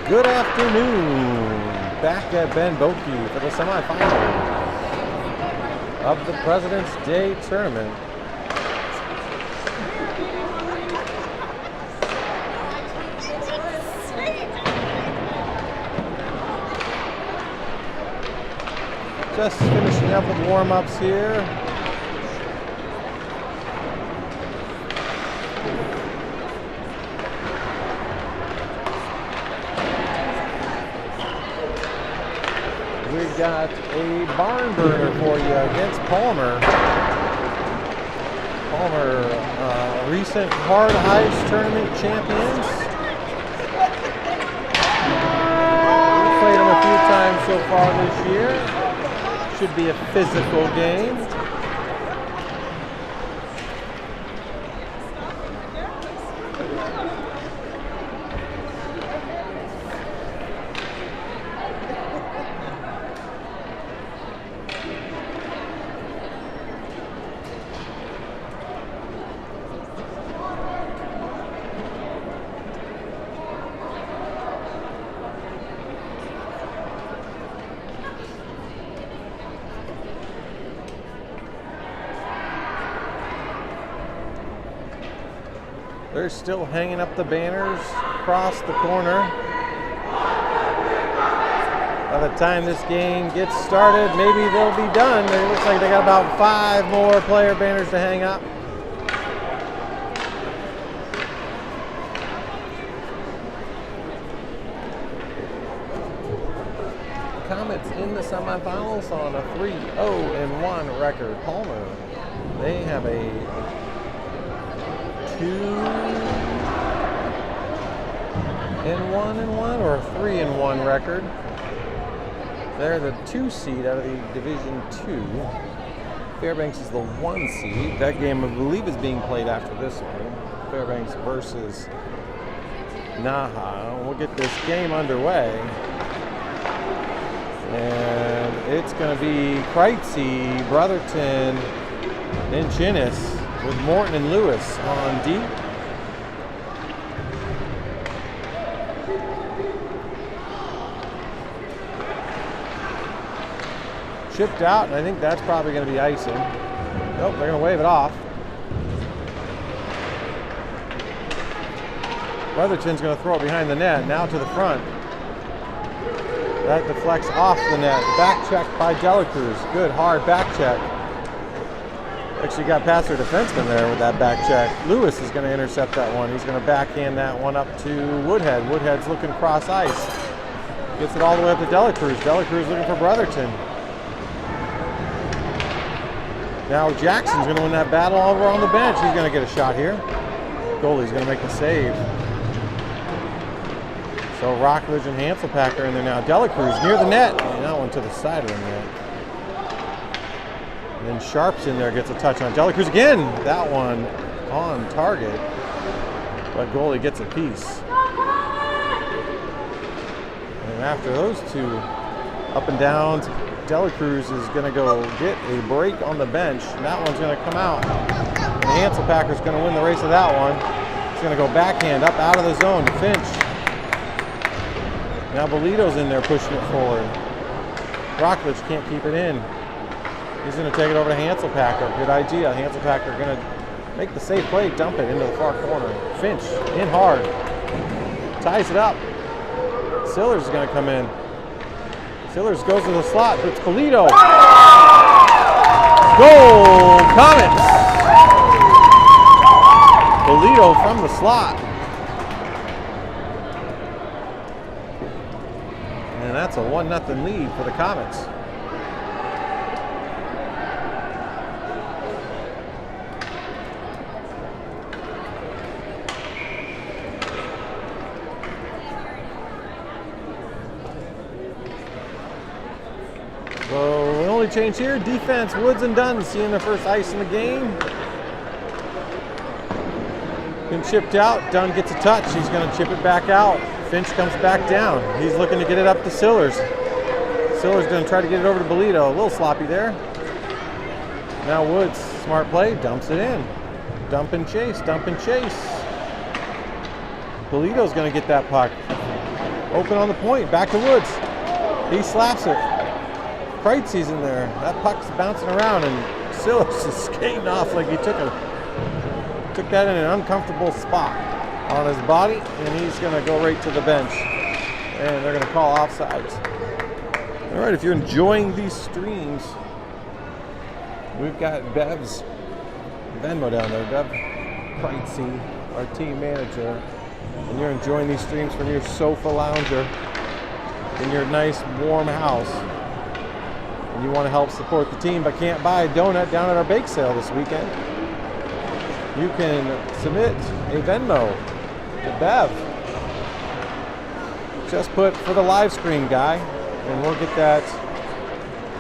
Good afternoon. Back at Ben Boki for the semifinals of the President's Day Tournament. Just finishing up with warm-ups here. We've got a barn burner for you against Palmer. Palmer, recent hard ice tournament champions. We've played them a few times so far this year. Should be a physical game. They're still hanging up the banners across the corner. By the time this game gets started, maybe they'll be done. It looks like they got about 5 more player banners to hang up. Comets in the semifinals on a 3-0-1 record. Palmer, they have a 2-1 or a 3-1 record. They're the 2 seed out of the Division 2. Fairbanks is the 1 seed. That game, I believe, is being played after this one. Fairbanks versus Naha. We'll get this game underway. And it's going to be Kreitzy, Brotherton, and Chinnis with Morton and Lewis on D. Chipped out, and I think that's probably going to be icing. Nope, they're going to wave it off. Brotherton's going to throw it behind the net, now to the front. That deflects off the net. Back check by Delacruz. Good, hard back check. Actually got past their defenseman there with that back check. Lewis is going to intercept that one. He's going to backhand that one up to Woodhead. Woodhead's looking cross ice. Gets it all the way up to Delacruz. Delacruz looking for Brotherton. Now Jackson's going to win that battle over on the bench. He's going to get a shot here. Goalie's going to make the save. So Rockledge and Hanselpack are in there now. Delacruz near the net. And that one to the side of the net. And then Sharp's in there, gets a touch on Delacruz again. That one on target. But goalie gets a piece. And after those two up and downs, Delacruz is going to go get a break on the bench. And that one's going to come out. And Hanselpacker's going to win the race of that one. He's going to go backhand up out of the zone to Finch. Now Bolito's in there pushing it forward. Rockledge can't keep it in. He's going to take it over to Hanselpacker. Good idea. Hanselpacker going to make the safe play, dump it into the far corner. Finch in hard. Ties it up. Sillers is going to come in. Sillers goes to the slot, but it's Bolito. Goal, Comets! Bolito from the slot. and that's a 1-0 lead for the Comets. So the only change here, defense, Woods and Dunn seeing their first ice in the game. Been chipped out, Dunn gets a touch, he's going to chip it back out. Finch comes back down, he's looking to get it up to Sillers. Sillers going to try to get it over to Bolito, a little sloppy there. Now Woods, smart play, dumps it in. Dump and chase, dump and chase. Bolito's going to get that puck. Open on the point, back to Woods. He slaps it. Kreitzy's in there. That puck's bouncing around, and Sillers is skating off like he took that in an uncomfortable spot on his body, and he's going to go right to the bench. And they're going to call offsides. All right, if you're enjoying these streams, we've got Bev's Venmo down there, Bev Kreitzy, our team manager, and you're enjoying these streams from your sofa lounger in your nice warm house. And you want to help support the team but can't buy a donut down at our bake sale this weekend, you can submit a Venmo to Bev. Just put "for the live stream guy," and we'll get that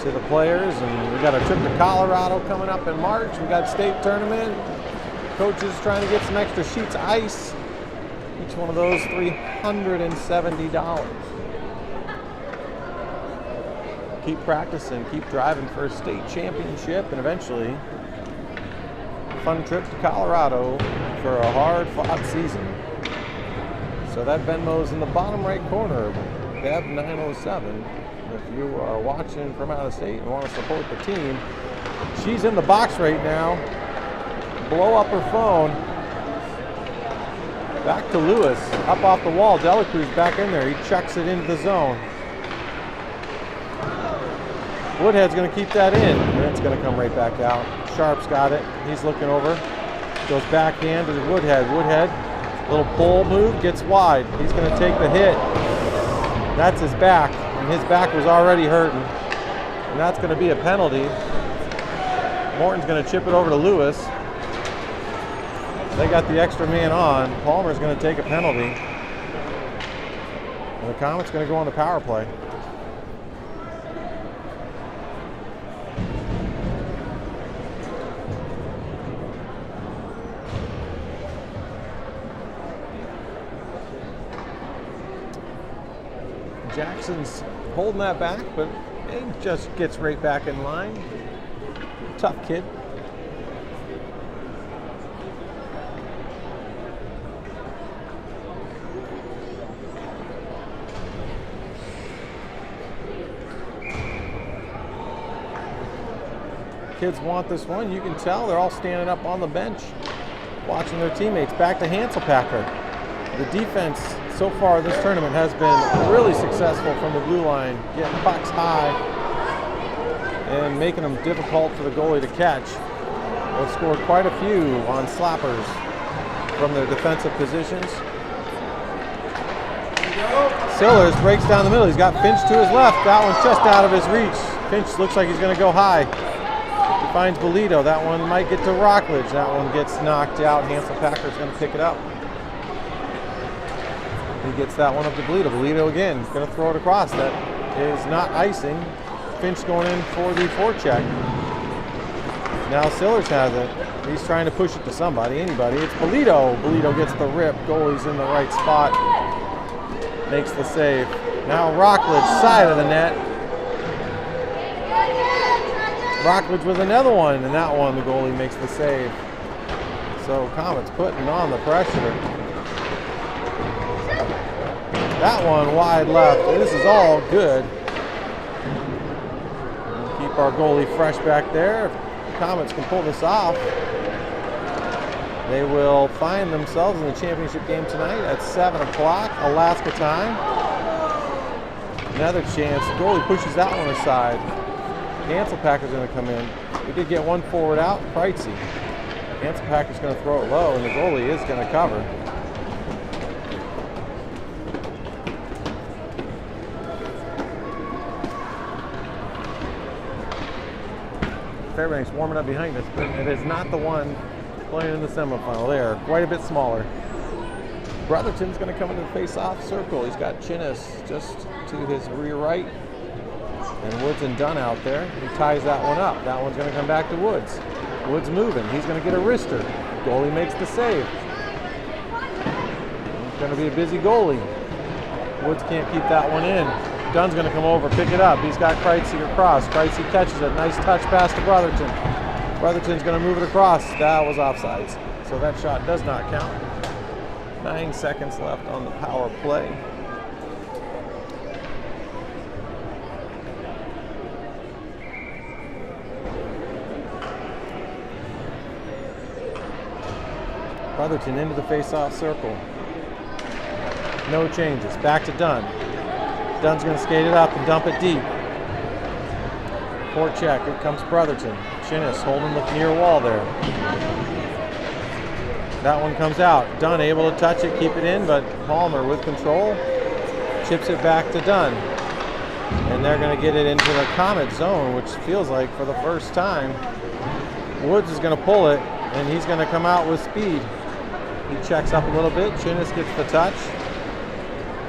to the players. And we got a trip to Colorado coming up in March. We got state tournament. Coaches trying to get some extra sheets of ice. Each one of those $370. Keep practicing, keep driving for a state championship, and eventually a fun trip to Colorado for a hard-fought season. So that Venmo's in the bottom right corner, Bev 907. If you are watching from out of state and want to support the team, she's in the box right now. Blow up her phone. Back to Lewis, up off the wall. Delacruz back in there. He chucks it into the zone. Woodhead's going to keep that in, and it's going to come right back out. Sharp's got it. He's looking over. Goes backhand to Woodhead. Woodhead, little pull move, gets wide. He's going to take the hit. That's his back, and his back was already hurting. And that's going to be a penalty. Morton's going to chip it over to Lewis. They got the extra man on. Palmer's going to take a penalty. And the Comet's going to go on the power play. Jackson's holding that back, but he just gets right back in line. Tough kid. Kids want this one. You can tell they're all standing up on the bench watching their teammates. Back to Hanselpacker. The defense so far this tournament has been really successful from the blue line, getting pucks high and making them difficult for the goalie to catch. They've scored quite a few on slappers from their defensive positions. Sillers breaks down the middle. He's got Finch to his left. That one just out of his reach. Finch looks like he's going to go high. He finds Bolito. That one might get to Rockledge. That one gets knocked out. Hanselpacker's going to pick it up. He gets that one up to Bolito. Bolito again, going to throw it across. That is not icing. Finch going in for the forecheck. Now Sillers has it. He's trying to push it to somebody, anybody. It's Bolito. Bolito gets the rip. Goalie's in the right spot. Makes the save. Now Rockledge, side of the net. Rockledge with another one, and that one the goalie makes the save. So Comet's putting on the pressure. That one wide left. This is all good. We'll keep our goalie fresh back there. If the Comets can pull this off, they will find themselves in the championship game tonight at 7 o'clock, Alaska time. Another chance. The goalie pushes that one aside. Hanselpacker's going to come in. We did get one forward out, Kreitzy. Hanselpacker's going to throw it low, and the goalie is going to cover. Fairbank's warming up behind us, but it is not the one playing in the semifinal. They are quite a bit smaller. Brotherton's going to come into the face-off circle. He's got Chinnis just to his rear right. And Woods and Dunn out there. He ties that one up. That one's going to come back to Woods. Woods moving. He's going to get a wrister. Goalie makes the save. It's going to be a busy goalie. Woods can't keep that one in. Dunn's going to come over, pick it up. He's got Kreitzy across. Kreitzy catches it. Nice touch pass to Brotherton. Brotherton's going to move it across. That was offsides. So that shot does not count. 9 seconds left on the power play. Brotherton into the face-off circle. No changes. Back to Dunn. Dunn's going to skate it up and dump it deep. Forecheck. Here comes Brotherton. Chinnis holding the near wall there. That one comes out. Dunn able to touch it, keep it in, but Palmer with control chips it back to Dunn. And they're going to get it into the Comet zone, which feels like for the first time, Woods is going to pull it, and he's going to come out with speed. He checks up a little bit. Chinnis gets the touch.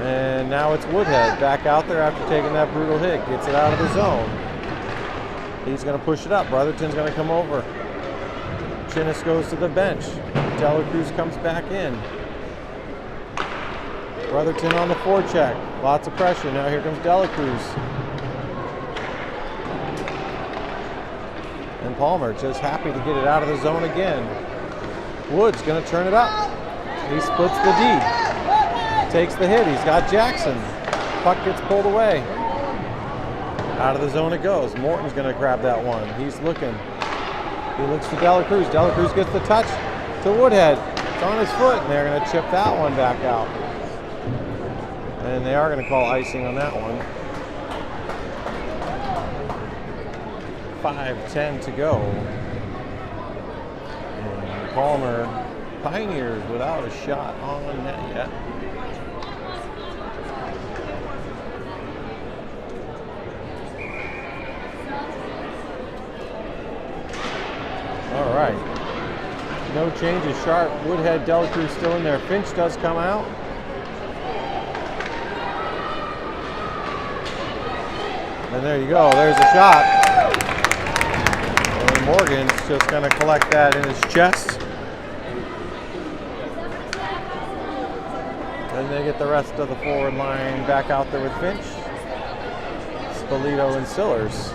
And now it's Woodhead back out there after taking that brutal hit. Gets it out of the zone. He's going to push it up. Brotherton's going to come over. Chinnis goes to the bench. Delacruz comes back in. Brotherton on the forecheck. Lots of pressure. Now here comes Delacruz. And Palmer just happy to get it out of the zone again. Woods going to turn it up. He splits the D. Takes the hit. He's got Jackson. Puck gets pulled away. Out of the zone it goes. Morton's going to grab that one. He's looking. He looks to Delacruz. Delacruz gets the touch to Woodhead. It's on his foot, and they're going to chip that one back out. And they are going to call icing on that one. 5:10 to go. And Palmer Pioneers without a shot on net yet. All right. No changes. Sharp, Woodhead, Delacruz still in there. Finch does come out. And there you go. There's a shot. And Morgan's just going to collect that in his chest. And they get the rest of the forward line back out there with Finch. Spolito and Sillers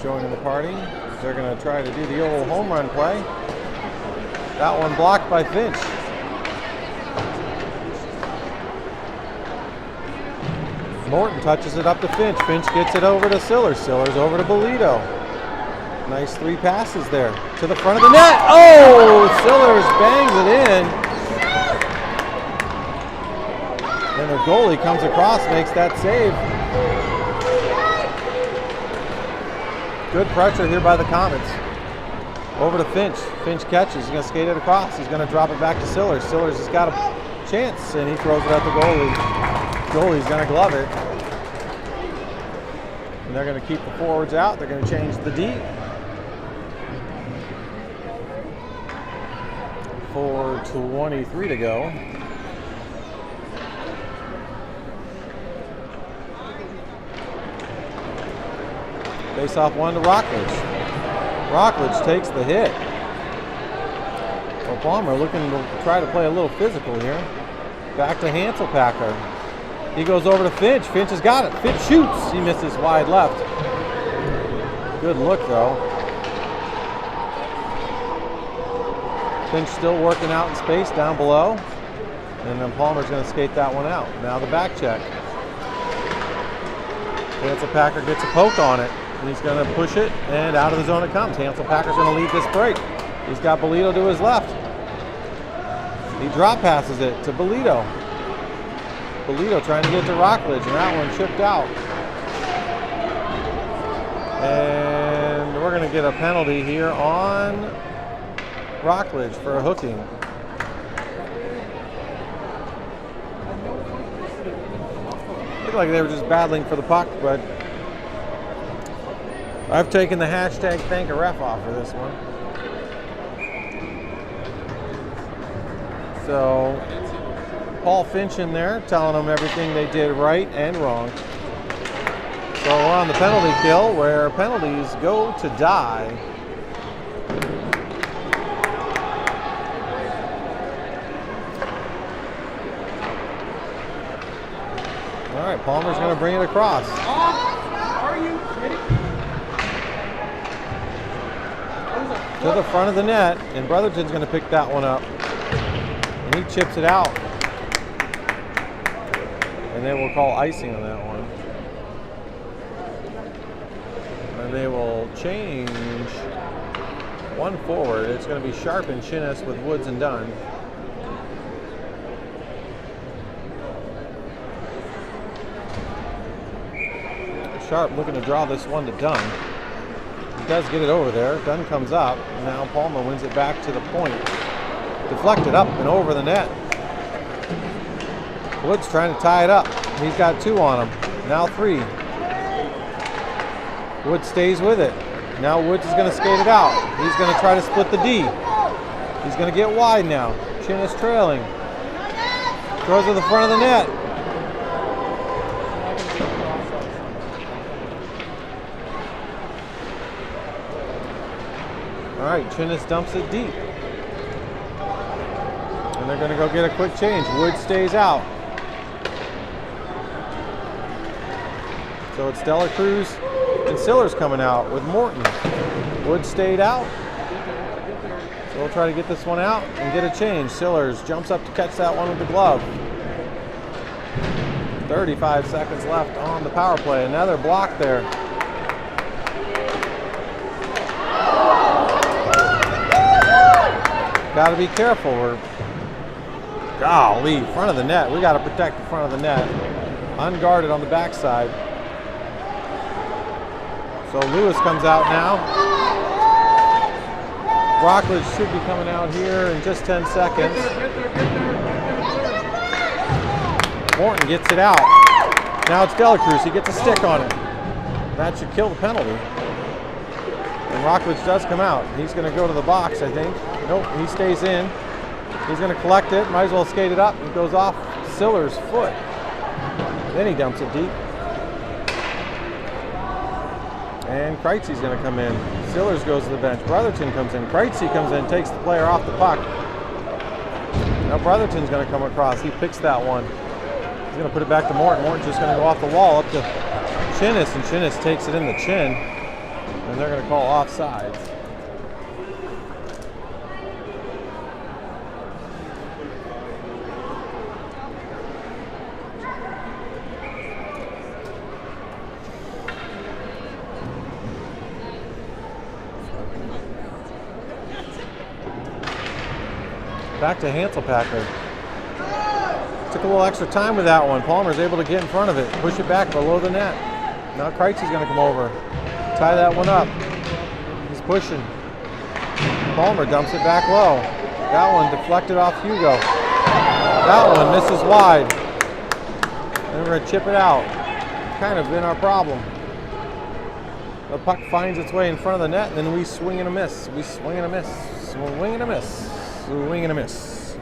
joining the party. They're going to try to do the old home run play. That one blocked by Finch. Morton touches it up to Finch. Finch gets it over to Sillers. Sillers over to Bolito. Nice 3 passes there. To the front of the net. Oh! Sillers bangs it in. And the goalie comes across, makes that save. Good pressure here by the Comets. Over to Finch. Finch catches. He's going to skate it across. He's going to drop it back to Sillers. Sillers has got a chance, and he throws it at the goalie. Goalie's going to glove it. And they're going to keep the forwards out. They're going to change the D. 4:23 to go. Face off one to Rockledge. Rockledge takes the hit. Well, Palmer looking to try to play a little physical here. Back to Hanselpacker. He goes over to Finch. Finch has got it. Finch shoots. He misses wide left. Good look, though. Finch still working out in space down below. And then Palmer's going to skate that one out. Now the back check. Hanselpacker gets a poke on it. And he's going to push it, and out of the zone it comes. Hanselpacker's going to lead this break. He's got Bolito to his left. He drop passes it to Bolito. Bolito trying to get to Rockledge, and that one chipped out. And we're going to get a penalty here on Rockledge for a hooking. Looked like they were just battling for the puck, but I've taken the hashtag thank a ref off for this one. So Paul Finch in there telling them everything they did right and wrong. So we're on the penalty kill where penalties go to die. All right, Palmer's going to bring it across. Are you kidding? To the front of the net, and Brotherton's going to pick that one up. And he chips it out. And they will call icing on that one. And they will change one forward. It's going to be Sharp and Chinnis with Woods and Dunn. Sharp looking to draw this one to Dunn. He does get it over there. Dunn comes up. Now Palmer wins it back to the point. Deflected up and over the net. Woods trying to tie it up. He's got 2 on him. Now 3. Woods stays with it. Now Woods is going to skate it out. He's going to try to split the D. He's going to get wide now. Chinnis trailing. Throws to the front of the net. All right, Chinnis dumps it deep. And they're going to go get a quick change. Woods stays out. So it's Dela Cruz and Sillers coming out with Morton. Woods stayed out. So we'll try to get this one out and get a change. Sillers jumps up to catch that one with the glove. 35 seconds left on the power play. Another block there. Got to be careful. We're, golly, front of the net. We got to protect the front of the net. Unguarded on the backside. So Lewis comes out now. Rockledge should be coming out here in just 10 seconds. Morton gets it out. Now it's Dela Cruz. He gets a stick on it. That should kill the penalty. And Rockledge does come out. He's going to go to the box, I think. Nope, he stays in. He's going to collect it. Might as well skate it up. It goes off Sillers' foot. Then he dumps it deep. And Kreitzey's going to come in. Sillers goes to the bench. Brotherton comes in. Kreitzey comes in, takes the player off the puck. Now Brotherton's going to come across. He picks that one. He's going to put it back to Morton. Morton's just going to go off the wall up to Chinnis, and Chinnis takes it in the chin. And they're going to call offsides. Back to Hanselpacker. Took a little extra time with that one. Palmer's able to get in front of it, push it back below the net. Now Kreitzey's going to come over, tie that one up. He's pushing. Palmer dumps it back low. That one deflected off Hugo. That one misses wide. And we're going to chip it out. Kind of been our problem. The puck finds its way in front of the net, and then we swing and a miss. We swing and a miss. Swing and a miss. Swing and a miss.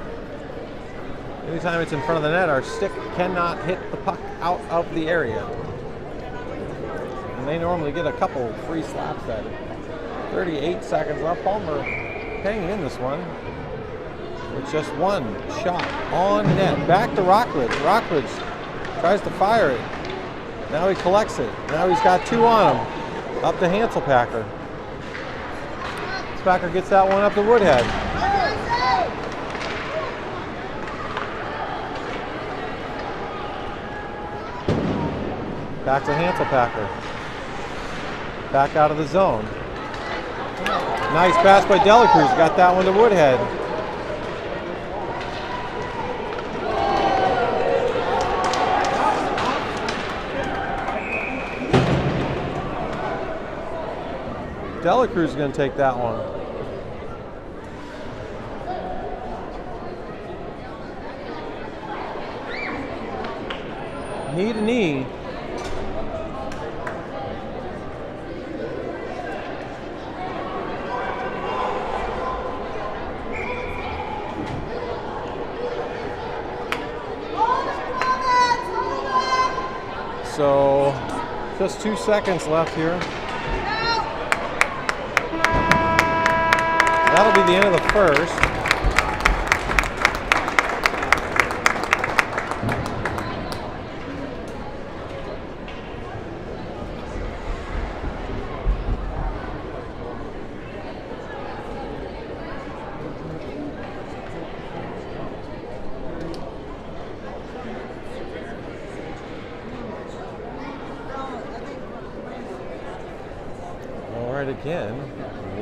Anytime it's in front of the net, our stick cannot hit the puck out of the area. And they normally get a couple free slaps at it. 38 seconds left. Palmer hanging in this one with just one shot on net. Back to Rockledge. Rockledge tries to fire it. Now he collects it. Now he's got 2 on him. Up to Hanselpacker. Spacker gets that one up to Woodhead. Back to Hanselpacker. Back out of the zone. Nice pass by Dela Cruz. Got that one to Woodhead. Dela Cruz is going to take that one. Knee to knee. So just 2 seconds left here. That'll be the end of the first. Again,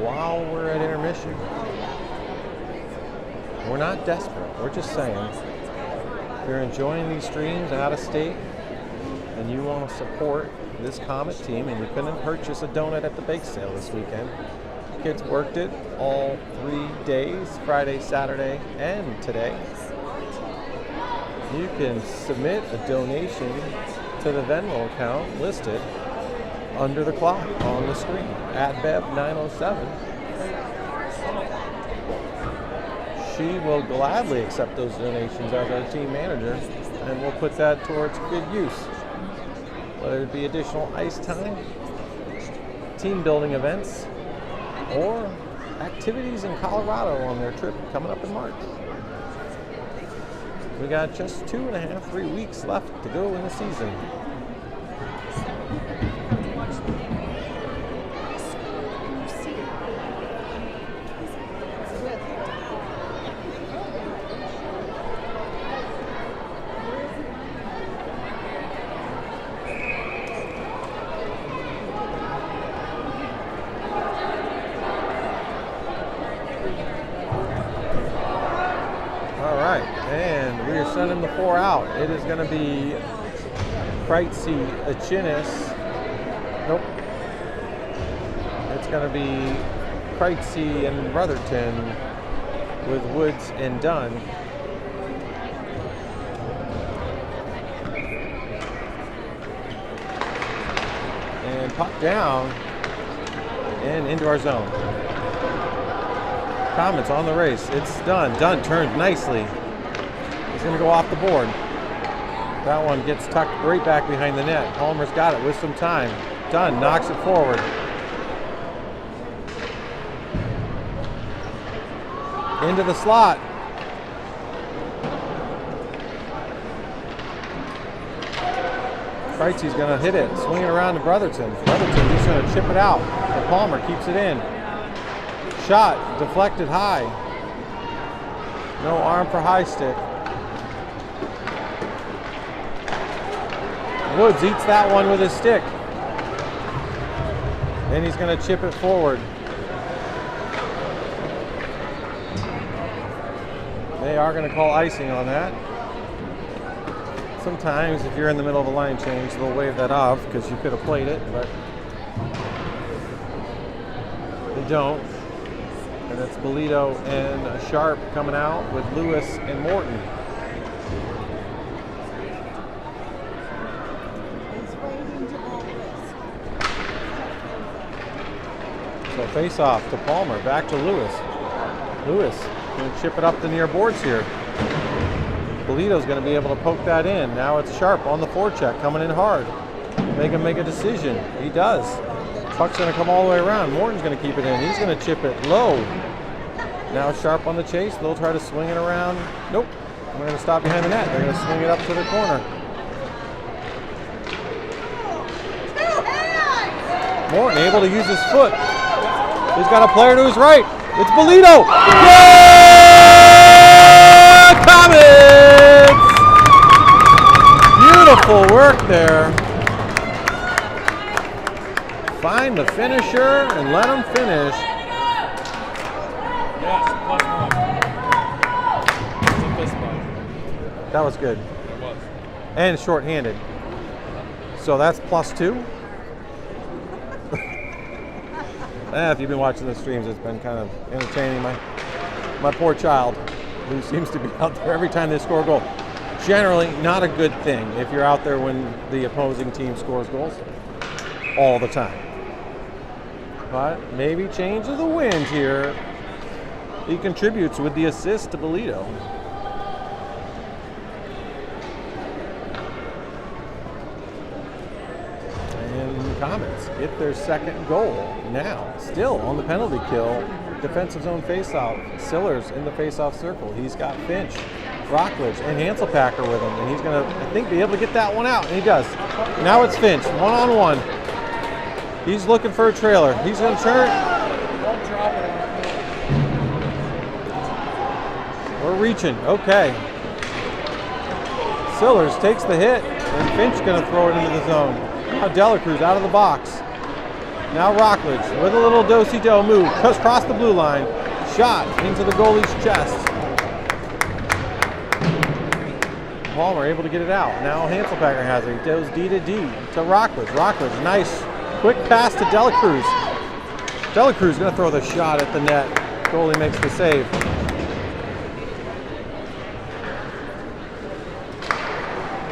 while we're at intermission, we're not desperate. We're just saying, if you're enjoying these streams out of state and you want to support this Comet team and you couldn't purchase a donut at the bake sale this weekend, kids worked it all 3 days, Friday, Saturday, and today. You can submit a donation to the Venmo account listed under the clock on the screen at Bev907. She will gladly accept those donations as our team manager, and we'll put that towards good use, whether it be additional ice time, team building events, or activities in Colorado on their trip coming up in March. We got just 2.5, 3 weeks left to go in the season. Sending the 4 out. It is going to be Kreitzy, Achinis. Nope. It's going to be Kreitzy and Brotherton with Woods and Dunn. And pop down and into our zone. Comet's on the race. It's done. Dunn turned nicely. He's going to go off the board. That one gets tucked right back behind the net. Palmer's got it with some time. Dunn knocks it forward. Into the slot. Kreitzy's going to hit it. Swing it around to Brotherton. Brotherton, he's going to chip it out. And Palmer keeps it in. Shot deflected high. No arm for high stick. Woods eats that one with his stick. Then he's going to chip it forward. They are going to call icing on that. Sometimes if you're in the middle of a line change, they'll wave that off because you could have played it, but they don't. And it's Bolito and Sharp coming out with Lewis and Morton. So face off to Palmer, back to Lewis. Lewis going to chip it up the near boards here. Bolito's going to be able to poke that in. Now it's Sharp on the forecheck, coming in hard. Make him make a decision. He does. Puck's going to come all the way around. Morton's going to keep it in. He's going to chip it low. Now Sharp on the chase. They'll try to swing it around. Nope. We're going to stop behind the net. They're going to swing it up to the corner. Morton able to use his foot. He's got a player to his right. It's Bolito. Yeah! Comets! Beautiful work there. Find the finisher and let him finish. Yes, +1. It's a fist bump. That was good. It was. And short-handed. So that's +2. If you've been watching the streams, it's been kind of entertaining. My poor child, who seems to be out there every time they score a goal. Generally, not a good thing if you're out there when the opposing team scores goals all the time. But maybe change of the wind here. He contributes with the assist to Bolito. Comets get their second goal. Now, still on the penalty kill, defensive zone faceoff. Sillers in the faceoff circle. He's got Finch, Rockledge, and Hanselpacker with him, and he's going to, I think, be able to get that one out, and he does. Now it's Finch, one-on-one. He's looking for a trailer. He's going to turn. Don't drop it. We're reaching. Okay. Sillers takes the hit, and Finch going to throw it into the zone. Now Delacruz out of the box. Now Rockledge with a little do-si-do move. Cuts across the blue line. Shot into the goalie's chest. Palmer able to get it out. Now Hanselpacker has it. He goes D to D to Rockledge. Rockledge, nice quick pass to Delacruz. Delacruz going to throw the shot at the net. Goalie makes the save.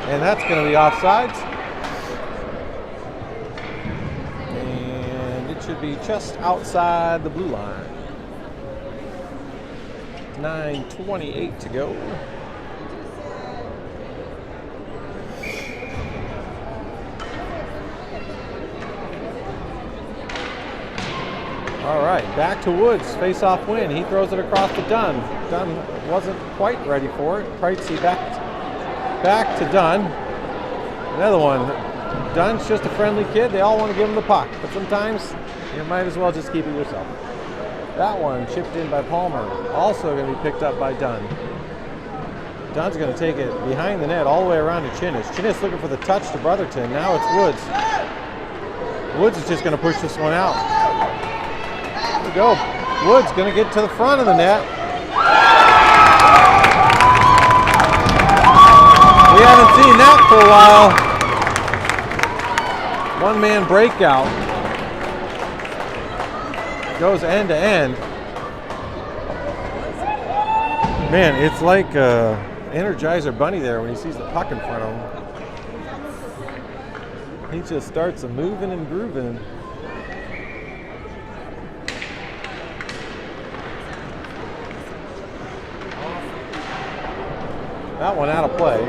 And that's going to be offsides. And it should be just outside the blue line. 9:28 to go. All right, back to Woods, face-off win. He throws it across to Dunn. Dunn wasn't quite ready for it. Preitzy back to Dunn. Another one. Dunn's just a friendly kid. They all want to give him the puck, but sometimes you might as well just keep it yourself. That one chipped in by Palmer. Also going to be picked up by Dunn. Dunn's going to take it behind the net all the way around to Chinnis. Chinnis looking for the touch to Brotherton. Now it's Woods. Woods is just going to push this one out. There we go. Woods going to get to the front of the net. We haven't seen that for a while. One-man breakout. Goes end to end. Man, it's like Energizer Bunny there when he sees the puck in front of him. He just starts moving and grooving. That one out of play.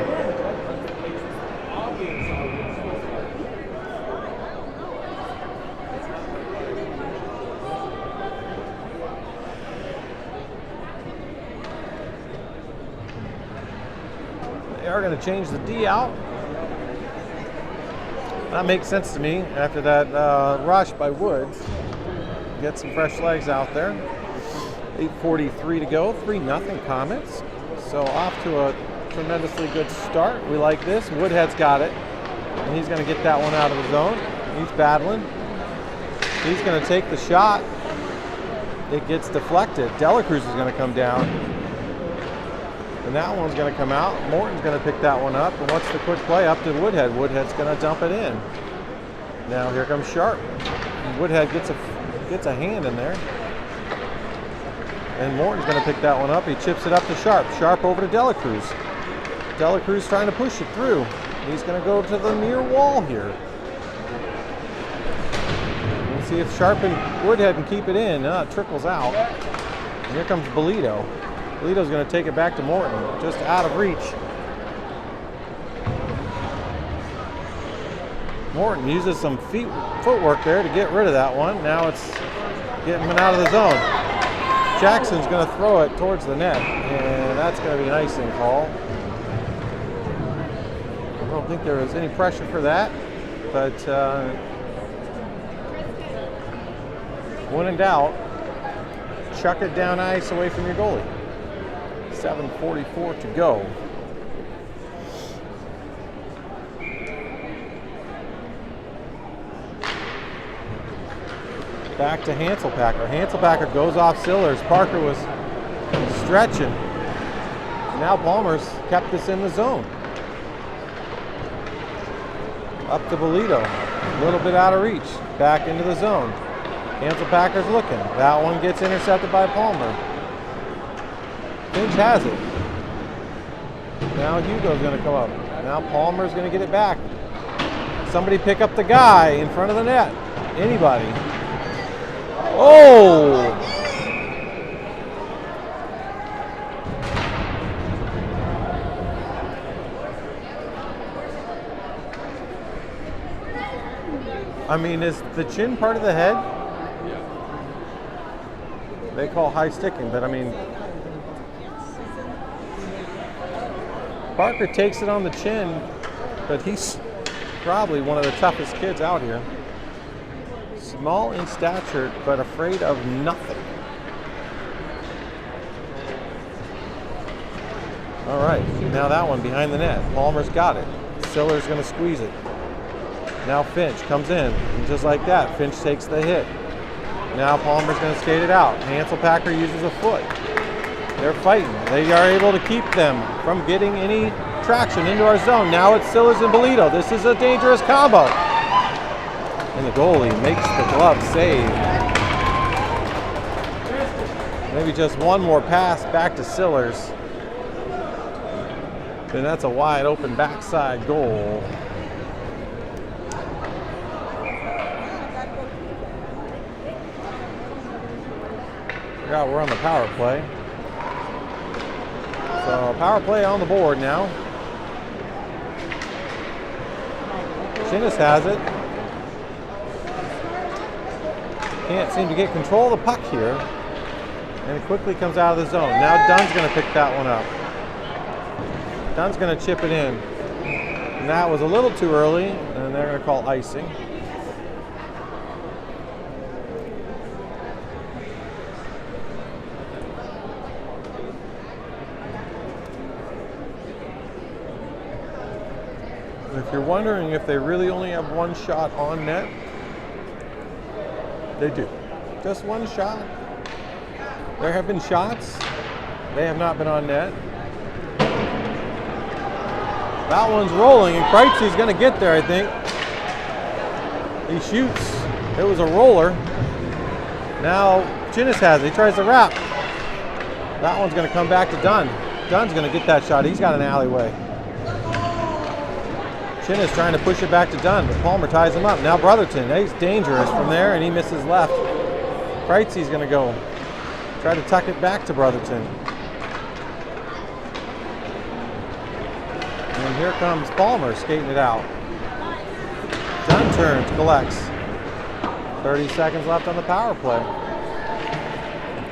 They are going to change the D out. That makes sense to me after that rush by Woods. Get some fresh legs out there. 8:43 to go, 3-0 Comets. So off to a tremendously good start. We like this. Woodhead's got it. And he's going to get that one out of the zone. He's battling. He's going to take the shot. It gets deflected. Delacruz is going to come down. And that one's going to come out. Morton's going to pick that one up. And what's the quick play? Up to Woodhead. Woodhead's going to dump it in. Now here comes Sharp. And Woodhead gets a hand in there. And Morton's going to pick that one up. He chips it up to Sharp. Sharp over to Delacruz. Delacruz trying to push it through. He's going to go to the near wall here. Let's see if Sharp and Woodhead can keep it in. It trickles out. And here comes Bolito. Bolito's going to take it back to Morton. Just out of reach. Morton uses some footwork there to get rid of that one. Now it's getting him out of the zone. Jackson's going to throw it towards the net, and that's going to be an icing call. I don't think there was any pressure for that, but when in doubt, chuck it down ice away from your goalie. 7:44 to go. Back to Hanselpacker. Hanselpacker goes off Sillers. Parker was stretching. Now Palmer's kept this in the zone. Up to Bolito. A little bit out of reach. Back into the zone. Hanselpacker's looking. That one gets intercepted by Palmer. Finch has it. Now Hugo's going to come up. Now Palmer's going to get it back. Somebody pick up the guy in front of the net. Anybody. Oh! I mean, is the chin part of the head? They call high sticking, but I mean, Parker takes it on the chin, but he's probably one of the toughest kids out here. Small in stature, but afraid of nothing. All right, now that one behind the net. Palmer's got it. Siller's gonna squeeze it. Now Finch comes in, and just like that, Finch takes the hit. Now Palmer's gonna skate it out. Hanselpacker uses a foot. They're fighting. They are able to keep them from getting any traction into our zone. Now it's Sillers and Bolito. This is a dangerous combo. And the goalie makes the glove save. Maybe just one more pass back to Sillers. And that's a wide open backside goal. Yeah, we're on the power play. So power play on the board now. Chinnis has it. Can't seem to get control of the puck here. And it quickly comes out of the zone. Now Dunn's going to pick that one up. Dunn's going to chip it in. And that was a little too early, and they're going to call icing. If you're wondering if they really only have one shot on net, they do. Just one shot. There have been shots. They have not been on net. That one's rolling, and Kreitzy's going to get there, I think. He shoots. It was a roller. Now Chinnis has it. He tries to wrap. That one's going to come back to Dunn. Dunn's going to get that shot. He's got an alleyway. Chinnis trying to push it back to Dunn, but Palmer ties him up. Now Brotherton, he's dangerous from there, and he misses left. Kreitzy's going to go try to tuck it back to Brotherton. And here comes Palmer skating it out. Dunn turns, collects. 30 seconds left on the power play.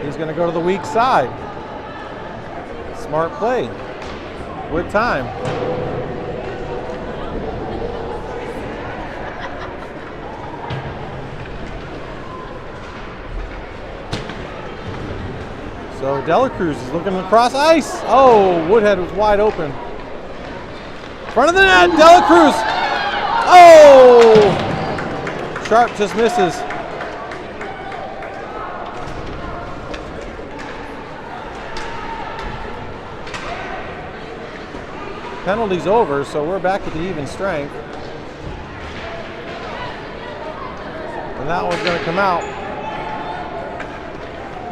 He's going to go to the weak side. Smart play with time. So Delacruz is looking across ice. Oh, Woodhead was wide open. Front of the net, Delacruz. Oh! Sharp just misses. Penalty's over, so we're back at the even strength. And that one's going to come out.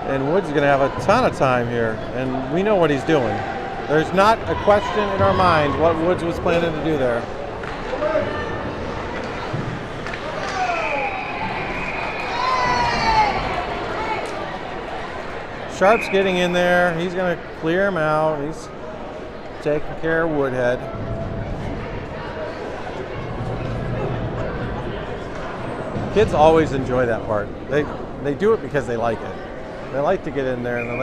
And Woods is going to have a ton of time here, and we know what he's doing. There's not a question in our mind what Woods was planning to do there. Sharp's getting in there. He's going to clear him out. He's taking care of Woodhead. Kids always enjoy that part. They do it because they like it. They like to get in there, and they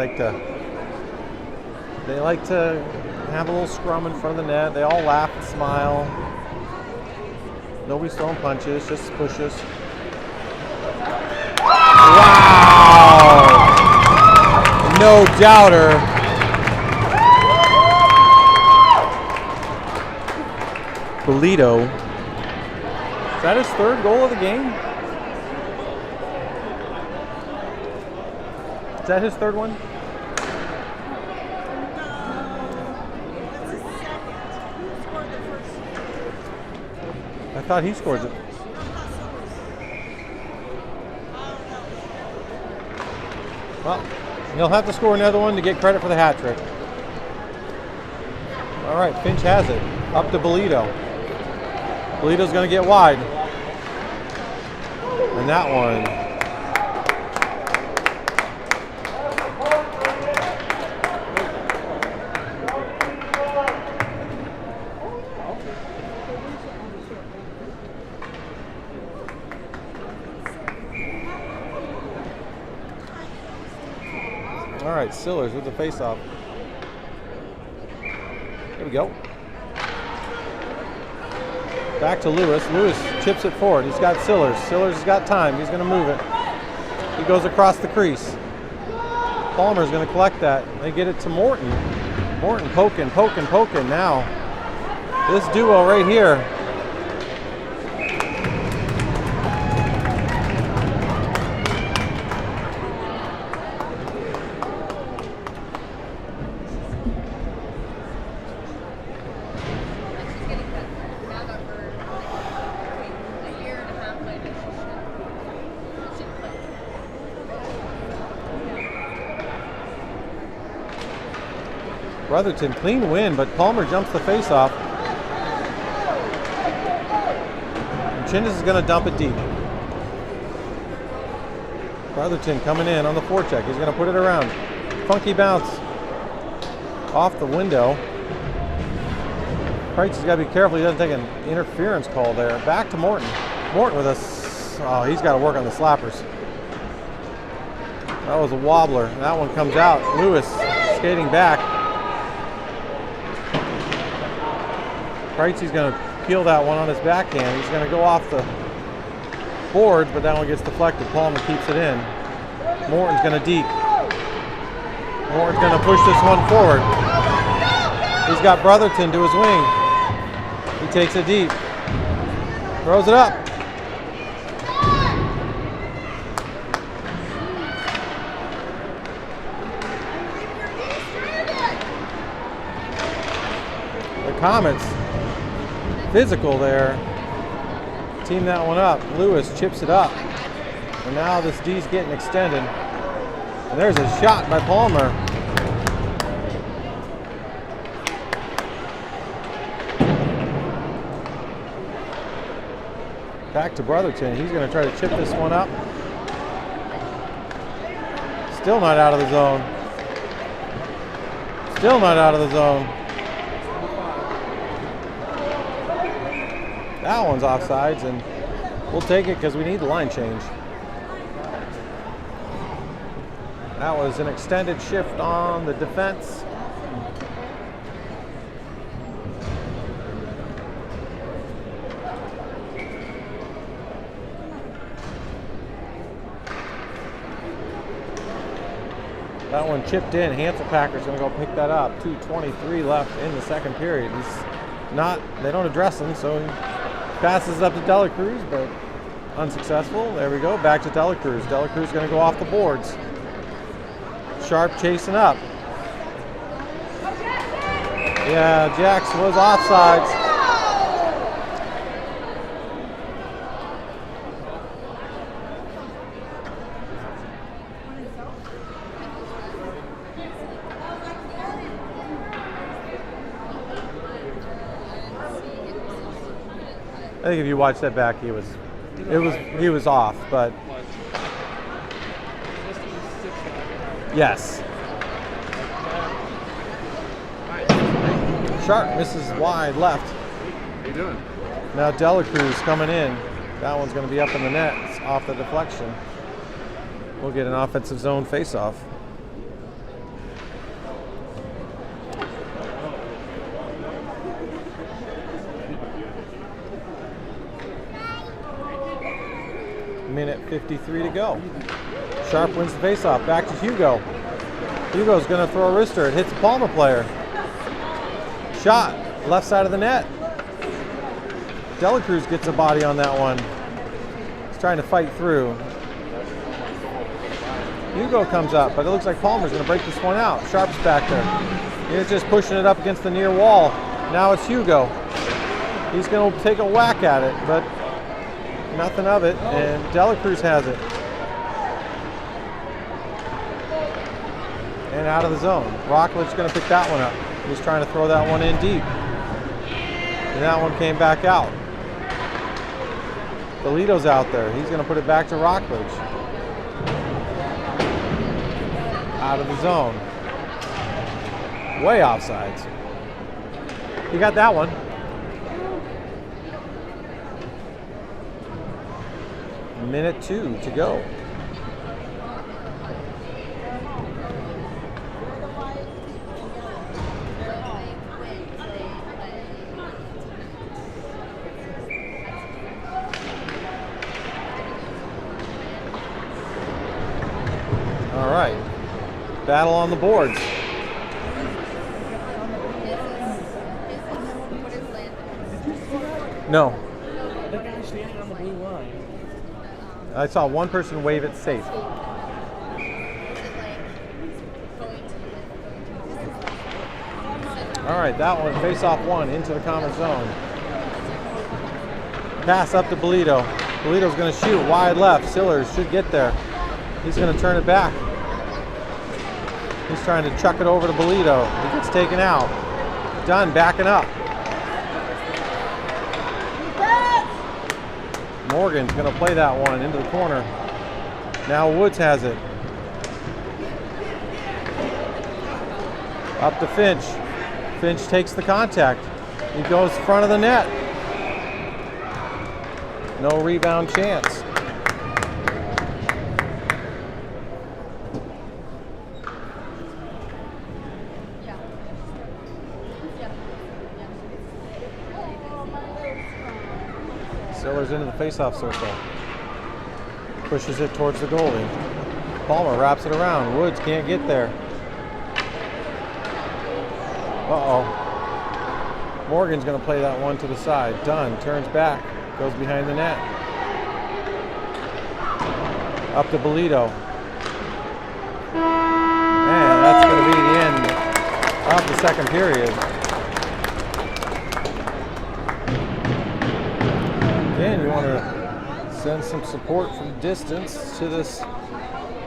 like to have a little scrum in front of the net. They all laugh and smile. Nobody's throwing punches, just pushes. Wow! No doubter. Bolito. Is that his third goal of the game? Is that his third one? I thought he scored it. Well, he'll have to score another one to get credit for the hat trick. All right, Finch has it. Up to Bolito. Bolito's going to get wide. And that one. right, Sillers with the face-off. There we go. Back to Lewis. Lewis chips it forward. He's got Sillers. Sillers has got time. He's going to move it. He goes across the crease. Palmer's going to collect that. They get it to Morton. Morton poking. Now, this duo right here. Brotherton, clean win, but Palmer jumps the face off. And Chinnis is going to dump it deep. Brotherton coming in on the forecheck. He's going to put it around. Funky bounce off the window. Price has got to be careful he doesn't take an interference call there. Back to Morton. Morton with oh, he's got to work on the slappers. That was a wobbler. That one comes out. Lewis skating back. Kreitzy's going to peel that one on his backhand. He's going to go off the board, but that one gets deflected. Palmer keeps it in. Morton's going to deke. Morton's going to push this one forward. He's got Brotherton to his wing. He takes it deep. Throws it up. The Comets. Physical there. Team that one up. Lewis chips it up. And now this D's getting extended. And there's a shot by Palmer. Back to Brotherton. He's going to try to chip this one up. Still not out of the zone. Still not out of the zone. That one's offsides, and we'll take it because we need the line change. That was an extended shift on the defense. That one chipped in. Hanselpacker's going to go pick that up. 2:23 left in the second period. They don't address him, so he passes up to Delacruz, but unsuccessful. There we go, back to Delacruz. Delacruz going to go off the boards. Sharp chasing up. Yeah, Jax was offsides. I think if you watch that back, he was off, but yes. Sharp misses wide left. How you doing? Now Delacruz coming in. That one's going to be up in the net. It's off the deflection. We'll get an offensive zone face-off. Minute 53 to go. Sharp wins the faceoff. Back to Hugo. Hugo's going to throw a wrister. It hits the Palmer player. Shot. Left side of the net. Delacruz gets a body on that one. He's trying to fight through. Hugo comes up, but it looks like Palmer's going to break this one out. Sharp's back there. He's just pushing it up against the near wall. Now it's Hugo. He's going to take a whack at it, but nothing of it, and Delacruz has it. And out of the zone. Rockledge's going to pick that one up. He's trying to throw that one in deep. And that one came back out. Belito's out there. He's going to put it back to Rockledge. Out of the zone. Way offsides. He got that one. Minute 2 to go. battle on the boards. No. The guy standing on the blue line. I saw one person wave it safe. All right, that one, face off one into the Comet zone. Pass up to Bolito. Bolito's going to shoot wide left. Sillers should get there. He's going to turn it back. He's trying to chuck it over to Bolito. He gets taken out. Dunn backing up. Morgan's going to play that one into the corner. Now Woods has it. Up to Finch. Finch takes the contact. He goes front of the net. No rebound chance. Sillers into the faceoff circle. Pushes it towards the goalie. Palmer wraps it around. Woods can't get there. Uh-oh. Morgan's going to play that one to the side. Dunn turns back. Goes behind the net. Up to Bolito. And that's going to be the end of the second period. Again, you want to send some support from distance to this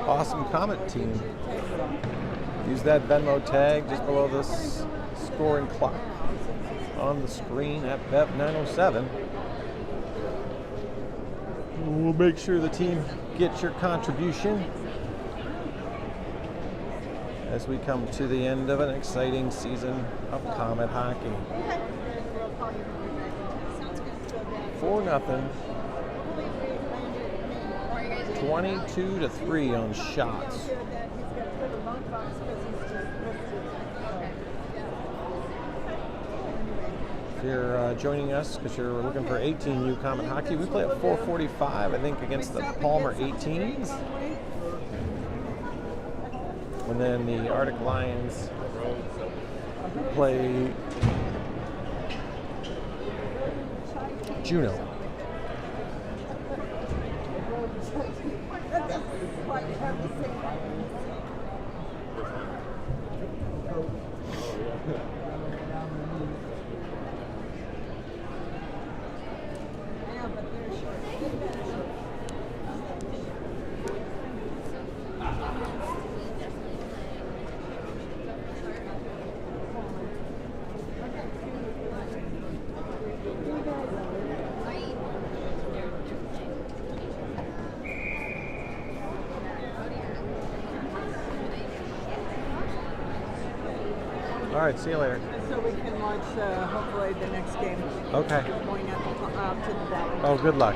awesome Comet team. Use that Venmo tag just below this scoring clock on the screen at BEV907. We'll make sure the team gets your contribution as we come to the end of an exciting season of Comet hockey. 4-0. 22-3 on shots. If you're joining us because you're looking for 18U Comet hockey, we play at 4:45, I think, against the Palmer 18s. And then the Arctic Lions play Juneau. All right, see you later. So we can watch, hopefully, the next game. Okay. Going out to the battle. Oh, good luck.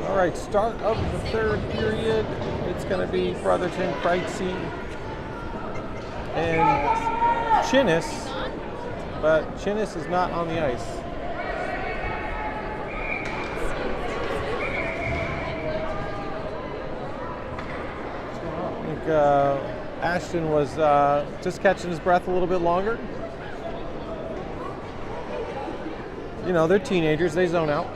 All right, start of the third period. It's going to be Brotherton, Kreitzy, and Chinnis, but Chinnis is not on the ice. I think Ashton was just catching his breath a little bit longer. You know, they're teenagers, they zone out.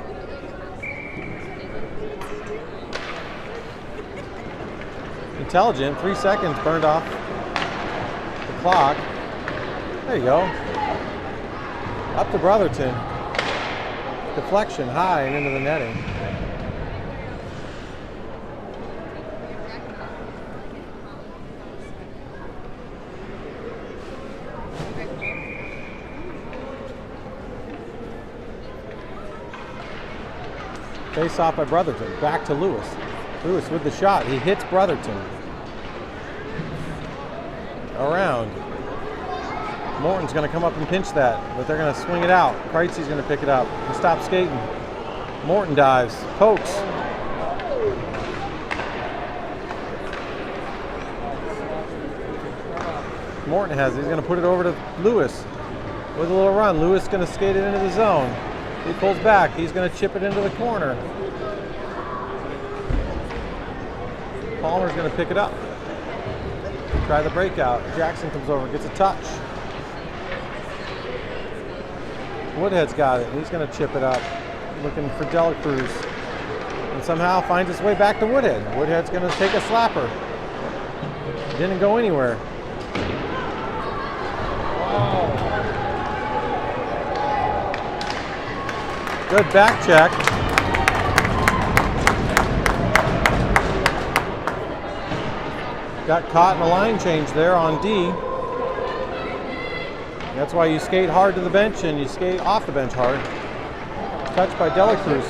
Intelligent, 3 seconds burned off the clock. There you go. Up to Brotherton. Deflection high and into the netting. Face off by Brotherton. Back to Lewis. Lewis with the shot. He hits Brotherton. Around. Morton's going to come up and pinch that, but they're going to swing it out. Kreitzy's going to pick it up. He stops skating. Morton dives. Pokes. Morton has it. He's going to put it over to Lewis with a little run. Lewis going to skate it into the zone. He pulls back. He's going to chip it into the corner. Palmer's going to pick it up. Try the breakout. Jackson comes over, gets a touch. Woodhead's got it. He's going to chip it up, looking for Dela Cruz. And somehow finds his way back to Woodhead. Woodhead's going to take a slapper. Didn't go anywhere. Good back check. Got caught in a line change there on D. That's why you skate hard to the bench and you skate off the bench hard. Touched by Dela Cruz.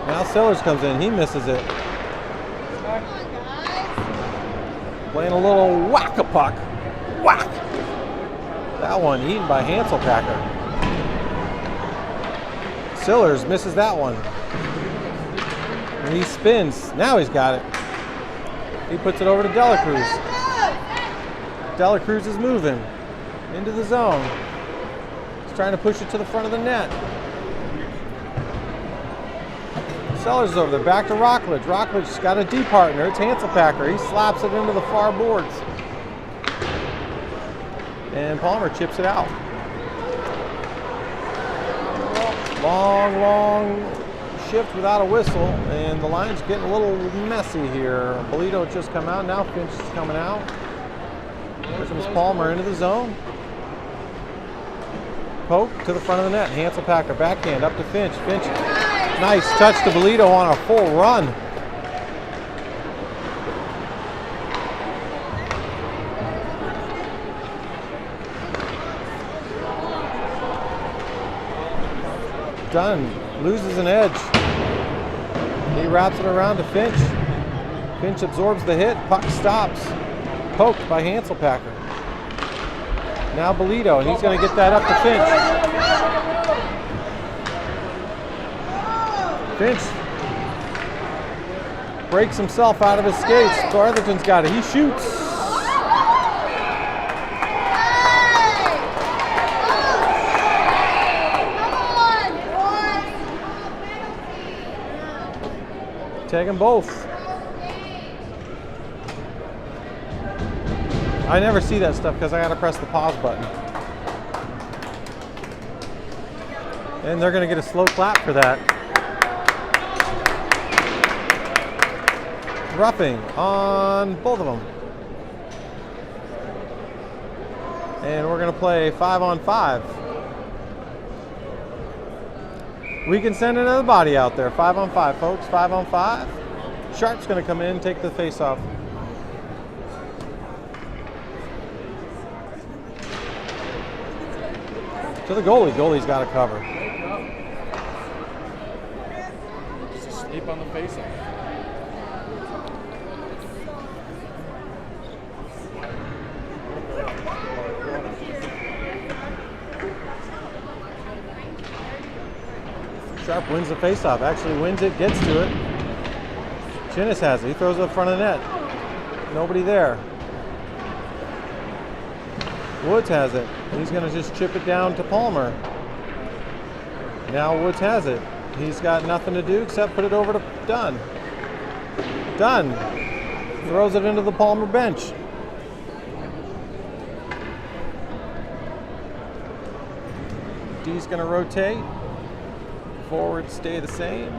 Now Sellers comes in. He misses it. Playing a little whack-a-puck. Whack! That one eaten by Hanselpacker. Sillers misses that one. And he spins. Now he's got it. He puts it over to Dela Cruz. Dela Cruz is moving into the zone. He's trying to push it to the front of the net. Sellers is over there. Back to Rockledge. Rockledge's got a D partner. It's Hanselpacker. He slaps it into the far boards. And Palmer chips it out. Long shift without a whistle, and the line's getting a little messy here. Bolito just come out. Now Finch is coming out. Here comes Palmer into the zone. Poke to the front of the net. Hanselpacker backhand up to Finch. Finch, nice touch to Bolito on a full run. Dunn loses an edge. He wraps it around to Finch. Finch absorbs the hit. Puck stops. Poked by Hanselpacker. Now Bolito, and he's going to get that up to Finch. Finch breaks himself out of his skates. Bartherton's got it. He shoots. Take them both. I never see that stuff because I got to press the pause button. And they're going to get a slow clap for that. Roughing on both of them. And we're going to play 5-on-5. We can send another body out there. 5-on-5, folks. 5-on-5. Sharp's going to come in and take the face off. To the goalie. Goalie's got to cover. Just escape on the face-off. Sharp wins the face-off. Actually wins it, gets to it. Chinnis has it. He throws it in front of the net. Nobody there. Woods has it. He's going to just chip it down to Palmer. Now Woods has it. He's got nothing to do except put it over to Dunn. Dunn throws it into the Palmer bench. D's going to rotate. Forwards stay the same.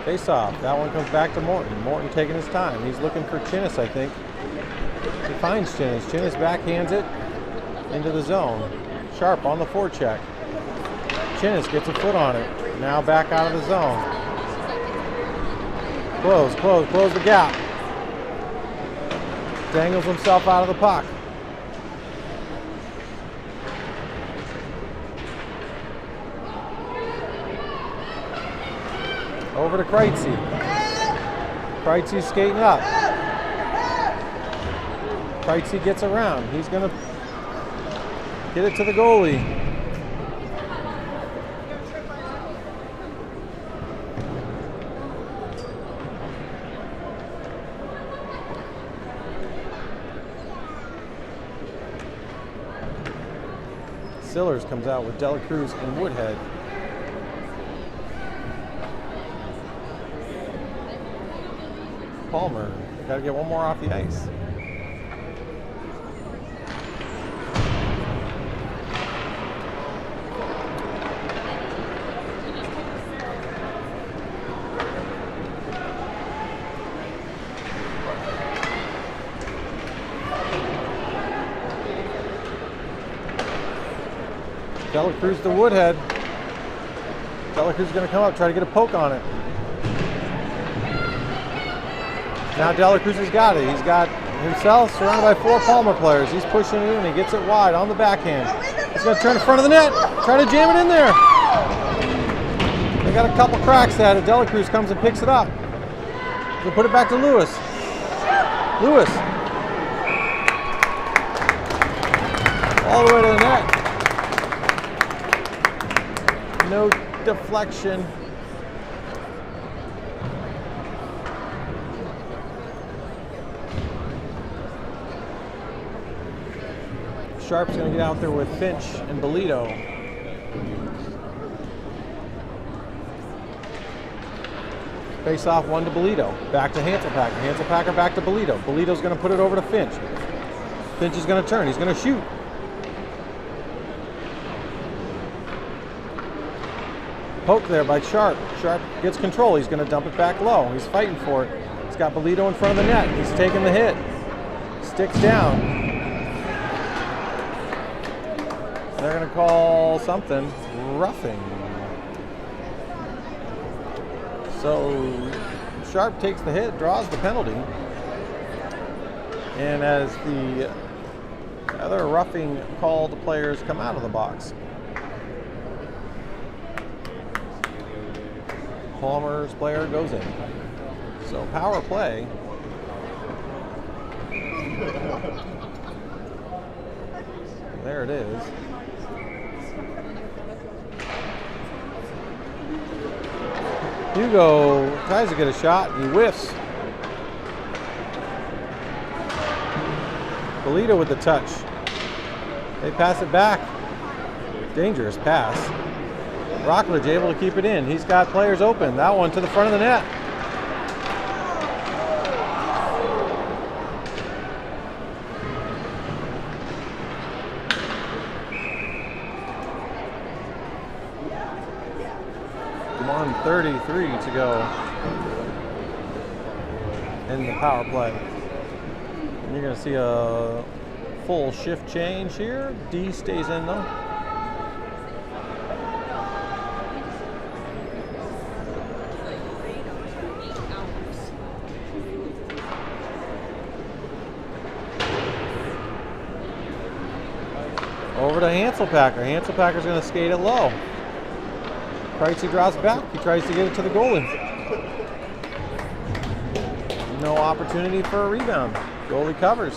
Face off. That one comes back to Morton. Morton taking his time. He's looking for Chinnis, I think. He finds Chinnis. Chinnis backhands it into the zone. Sharp on the forecheck. Chinnis gets a foot on it. Now back out of the zone. Close the gap. Dangles himself out of the puck. Over to Kreitzy. Kreitzy's skating up. Kreitzy gets around. He's going to get it to the goalie. Sillers comes out with Dela Cruz and Woodhead. Palmer, got to get one more off the ice. Dela Cruz to Woodhead. Dela Cruz is going to come up, try to get a poke on it. Now Dela Cruz has got it. He's got himself surrounded by 4 Palmer players. He's pushing it in. He gets it wide on the backhand. He's going to turn in front of the net. Try to jam it in there. They got a couple cracks at it. Dela Cruz comes and picks it up. He'll put it back to Lewis. Lewis. All the way to the net. No deflection. Sharp's going to get out there with Finch and Bolito. Face off one to Bolito. Back to Hanselpacker. Hanselpacker back to Bolito. Bolito's going to put it over to Finch. Finch is going to turn. He's going to shoot. Poke there by Sharp. Sharp gets control. He's going to dump it back low. He's fighting for it. He's got Bolito in front of the net. He's taking the hit. Sticks down. They're going to call something roughing. So Sharp takes the hit, draws the penalty. And as the other roughing called players come out of the box, Palmer's player goes in. So power play. There it is. Hugo tries to get a shot. He whiffs. Bolito with the touch. They pass it back. Dangerous pass. Rockledge able to keep it in. He's got players open. That one to the front of the net. Come on, 33 to go in the power play. And you're going to see a full shift change here. D stays in though. Over to Hanselpacker. Hanselpacker's going to skate it low. Kreitzy drops back. He tries to get it to the goalie. No opportunity for a rebound. Goalie covers.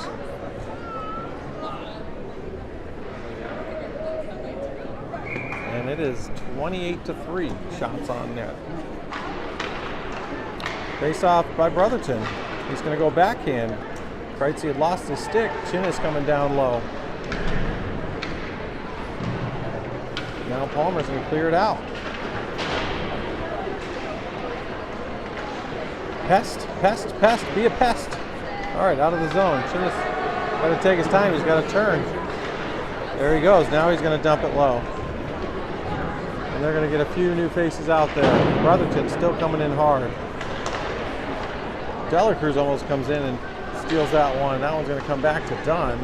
And it is 28-3 shots on net. Face off by Brotherton. He's going to go backhand. Kreitzy had lost his stick. Chin is coming down low. Now Palmer's going to clear it out. Pest, pest, pest, be a pest. All right, out of the zone. Chinnis got to take his time. He's got to turn. There he goes. Now he's going to dump it low. And they're going to get a few new faces out there. Brotherton still coming in hard. Dela Cruz almost comes in and steals that one. That one's going to come back to Dunn.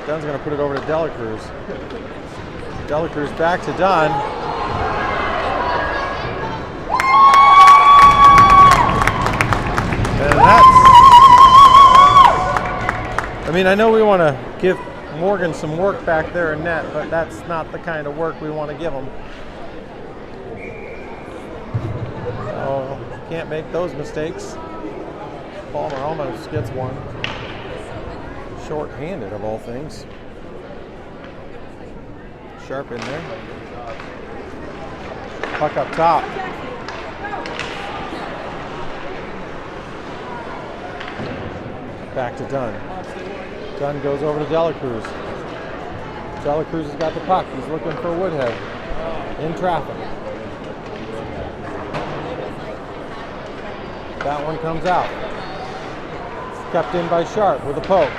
Dunn's going to put it over to Dela Cruz. Dela Cruz back to Dunn. And that's, I mean, I know we want to give Morgan some work back there in net, but that's not the kind of work we want to give him. So, can't make those mistakes. Palmer almost gets one. Short-handed of all things. Sharp in there. Puck up top. Back to Dunn. Dunn goes over to Delacruz. Delacruz has got the puck. He's looking for Woodhead in traffic. That one comes out. It's kept in by Sharp with a poke.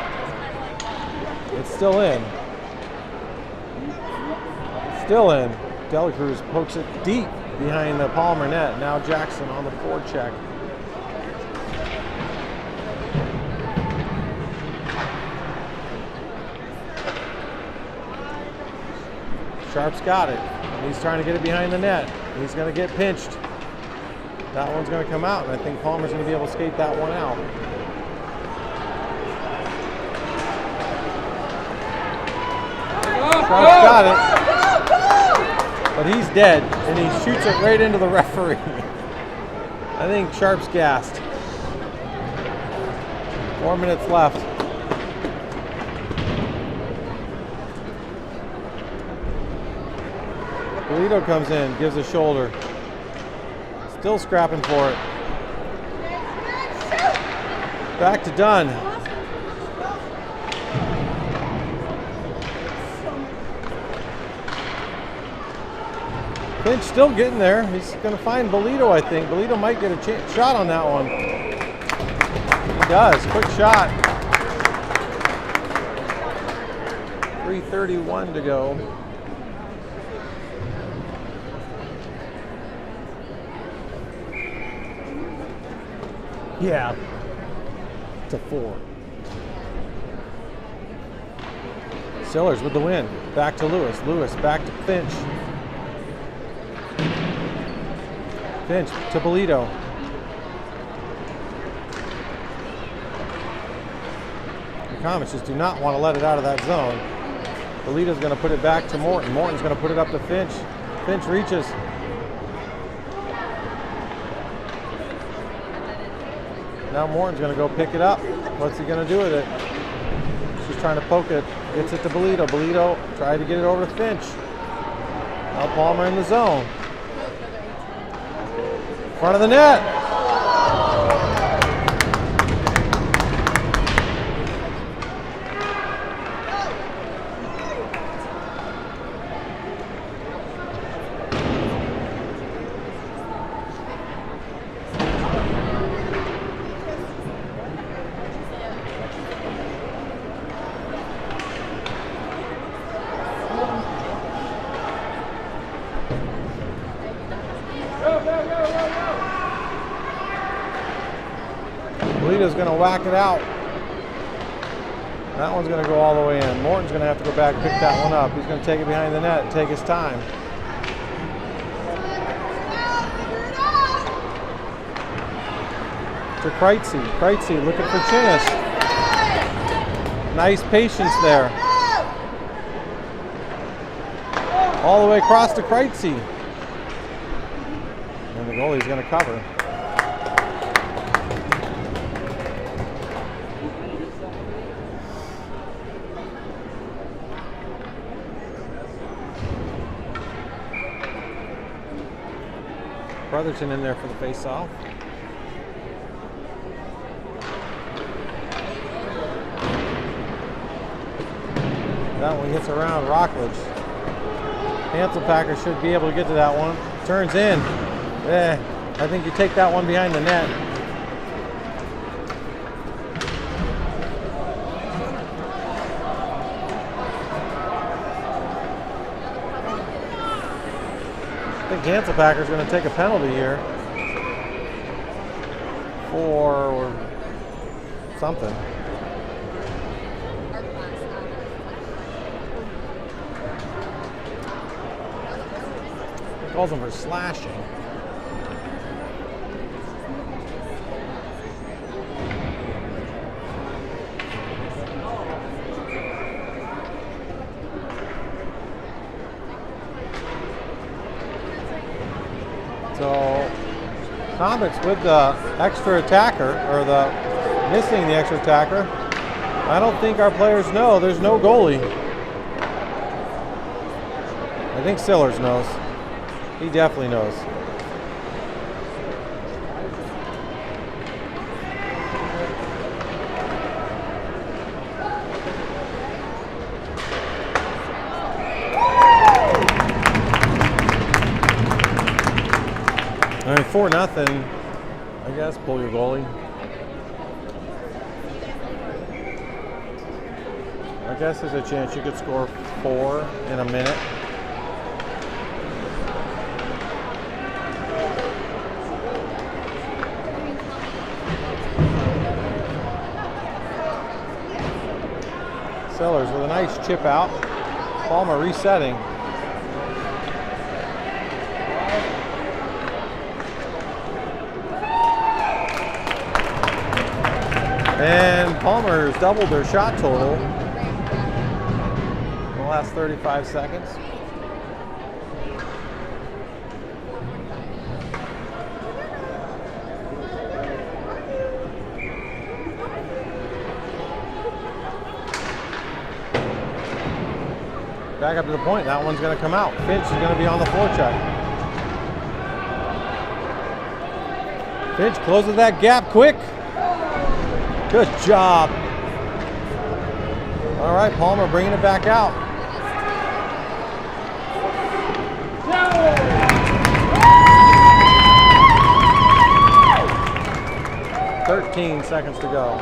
It's still in. Still in. Delacruz pokes it deep behind the Palmer net. Now Jackson on the forecheck. Sharp's got it. He's trying to get it behind the net. He's going to get pinched. That one's going to come out, and I think Palmer's going to be able to skate that one out. Sharp's got it. But he's dead, and he shoots it right into the referee. I think Sharp's gassed. 4 minutes left. Polito comes in, gives a shoulder. Still scrapping for it. Back to Dunn. Finch still getting there. He's going to find Bolito, I think. Bolito might get a shot on that one. He does. Quick shot. 3:31 to go. Yeah, to 4. Sillers with the win. Back to Lewis. Lewis back to Finch. Finch to Bolito. The Comets just do not want to let it out of that zone. Bolito's going to put it back to Morton. Morton's going to put it up to Finch. Finch reaches. Now Morton's going to go pick it up. What's he going to do with it? She's trying to poke it. Gets it to Bolito. Bolito tried to get it over to Finch. Now Palmer in the zone. Front of the net. Bolito's going to whack it out. That one's going to go all the way in. Morton's going to have to go back and pick that one up. He's going to take it behind the net and take his time. To Kreitzy. Kreitzy looking for Chinnis. Nice patience there. All the way across to Kreitzy. And the goalie's going to cover. Brotherton in there for the face-off. That one gets around Rockledge. Hanselpacker should be able to get to that one. Turns in. I think you take that one behind the net. I think Hanselpacker's going to take a penalty here for something. He calls him for slashing. So Comets with the extra attacker, or the missing the extra attacker. I don't think our players know. There's no goalie. I think Sillers knows. He definitely knows. All right, 4-0. I guess pull your goalie. I guess there's a chance you could score 4 in a minute. Sellers with a nice chip out. Palmer resetting. And Palmer's doubled their shot total in the last 35 seconds. Back up to the point. That one's going to come out. Finch is going to be on the forecheck. Finch closes that gap quick. Good job. All right, Palmer bringing it back out. No! 13 seconds to go.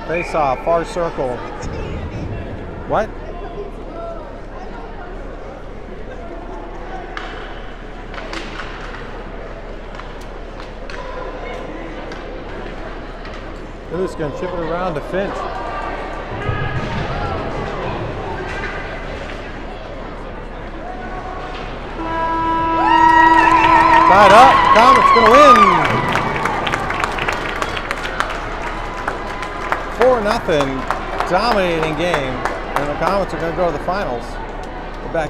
Face off, far circle. What? Lewis going to chip it around to Finch. Tied up. Comet's going to win. 4-0. Dominating game. And the Comets are going to go to the finals. We're back.